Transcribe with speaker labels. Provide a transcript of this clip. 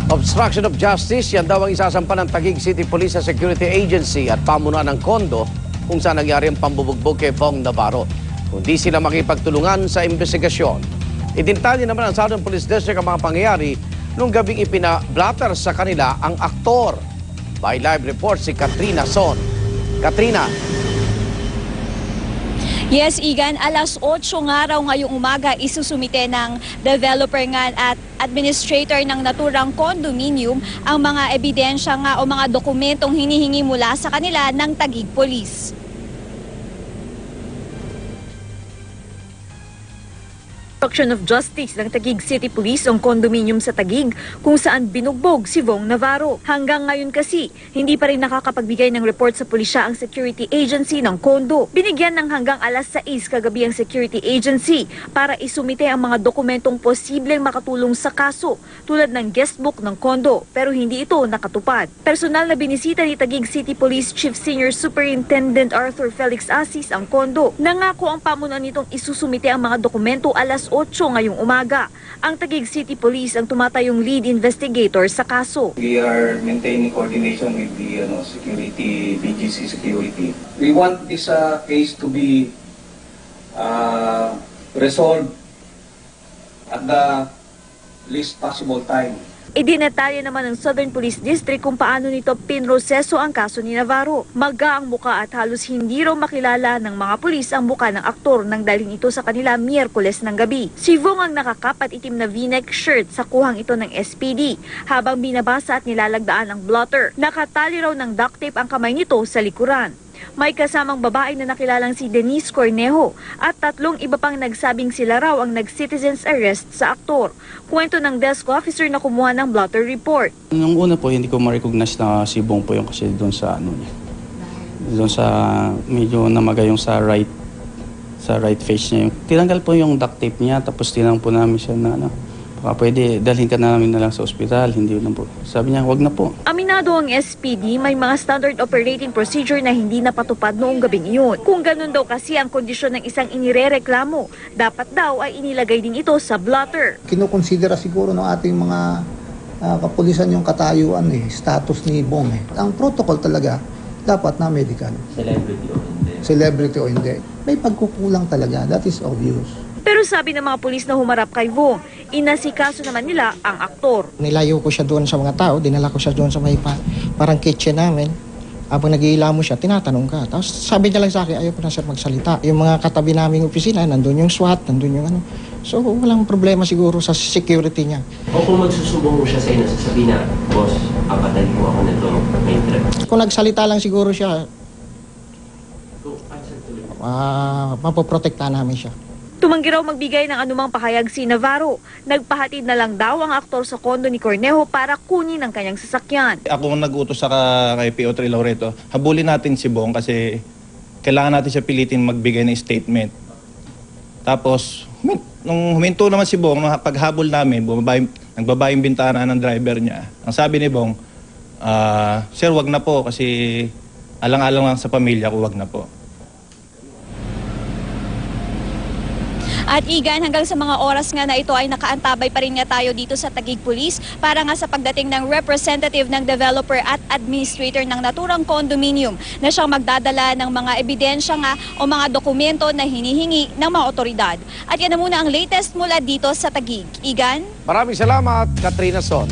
Speaker 1: Obstruction of justice, yan daw ang isasampa ng Taguig City Police sa Security Agency at pamunuan ng kondo kung saan nangyari ang pambubugbog kay Bong Navarro. Kung di sila makipagtulungan sa investigasyon. Idintalya naman ng Southern Police District ang mga pangyayari nung gabing ipina-blatter sa kanila ang aktor. By live report si Katrina Son. Katrina.
Speaker 2: Yes, Igan, alas 8 nga raw ngayong umaga isusumite ng developer nga at administrator ng naturang condominium ang mga ebidensya nga o mga dokumentong hinihingi mula sa kanila ng Taguig Police. Obstruction of justice ng Taguig City Police ang condominium sa Taguig kung saan binugbog si Bong Navarro. Hanggang ngayon kasi, hindi pa rin nakakapagbigay ng report sa pulisya ang security agency ng kondo. Binigyan ng hanggang alas 6 kagabi ang security agency para isumite ang mga dokumentong posibleng makatulong sa kaso tulad ng guestbook ng kondo pero hindi ito nakatupad. Personal na binisita ni Taguig City Police Chief Senior Superintendent Arthur Felix Asis ang kondo. Nangako ang pamunuan nitong isusumite ang mga dokumento alas 8 ngayong umaga. Ang Taguig City Police ang tumatayong lead investigator sa kaso.
Speaker 3: We are maintaining coordination with the security, BGC security. We want this case to be resolved at the least possible time.
Speaker 2: Idinetalya naman ng Southern Police District kung paano nito pinroseso ang kaso ni Navarro. Maga ang muka at halos hindi raw makilala ng mga pulis ang muka ng aktor nang dalhin ito sa kanila Miyerkules ng gabi. Si Bong ang nakakapat itim na v-neck shirt sa kuhang ito ng SPD habang binabasa at nilalagdaan ang blotter. Nakatali raw ng duct tape ang kamay nito sa likuran. May kasamang babae na nakilalang si Denise Cornejo at 3 iba pang nagsabing sila raw ang nag-citizen's arrest sa aktor. Kwento ng desk officer na kumuha ng blotter report.
Speaker 4: Nung una po, hindi ko ma-recognize na si Bong po yung kasi doon sa ano niya. Doon sa medyo namaga yung sa right face niya. Tinanggal po yung duct tape niya tapos tinang po namin siya na ano. Baka pwede, dalhin ka na namin na lang sa ospital, hindi na po. Sabi niya, wag na po.
Speaker 2: Aminado ang SPD, may mga standard operating procedure na hindi napatupad noong gabing iyon. Kung ganun daw kasi ang kondisyon ng isang inirereklamo, dapat daw ay inilagay din ito sa blotter.
Speaker 5: Kinukonsidera siguro ng ating mga kapulisan yung katayuan status ni Bong. Ang protocol talaga, dapat na medical. Celebrity o hindi. May pagkukulang talaga, that is obvious.
Speaker 2: Pero sabi ng mga pulis na humarap kay Bong, inasikaso naman nila ang aktor.
Speaker 6: Nilayo ko siya doon sa mga tao, dinala ko siya doon sa may parang kitchen namin. Habang nag-iila mo siya, tinatanong ka. Tapos sabi niya lang sa akin, ayaw ko na sir magsalita. Yung mga katabi naming opisina, nandun yung SWAT, nandun yung ano. So walang problema siguro sa security niya.
Speaker 7: O kung magsusubong mo siya sa inyo, sasabihin na, boss, papatay mo ako nito, may trip.
Speaker 6: Kung nagsalita lang siguro siya, mapoprotekta namin siya.
Speaker 2: Tumanggi raw magbigay ng anumang pahayag si Navarro. Nagpahatid na lang daw ang aktor sa kondo ni Cornejo para kunin ang kanyang sasakyan.
Speaker 8: Ako ang nag-utos sa kay PO3 Laureto, habulin natin si Bong kasi kailangan natin siya pilitin magbigay ng statement. Tapos, nung huminto naman si Bong, paghabol namin, nagbaba yung bintana ng driver niya. Ang sabi ni Bong, sir, wag na po kasi alang-alang lang sa pamilya ko, wag na po.
Speaker 2: At Igan, hanggang sa mga oras nga na ito ay nakaantabay pa rin nga tayo dito sa Taguig Police para nga sa pagdating ng representative ng developer at administrator ng naturang condominium na siyang magdadala ng mga ebidensya nga o mga dokumento na hinihingi ng mga otoridad. At yan na muna ang latest mula dito sa Taguig. Igan?
Speaker 1: Maraming salamat, Katrina Son.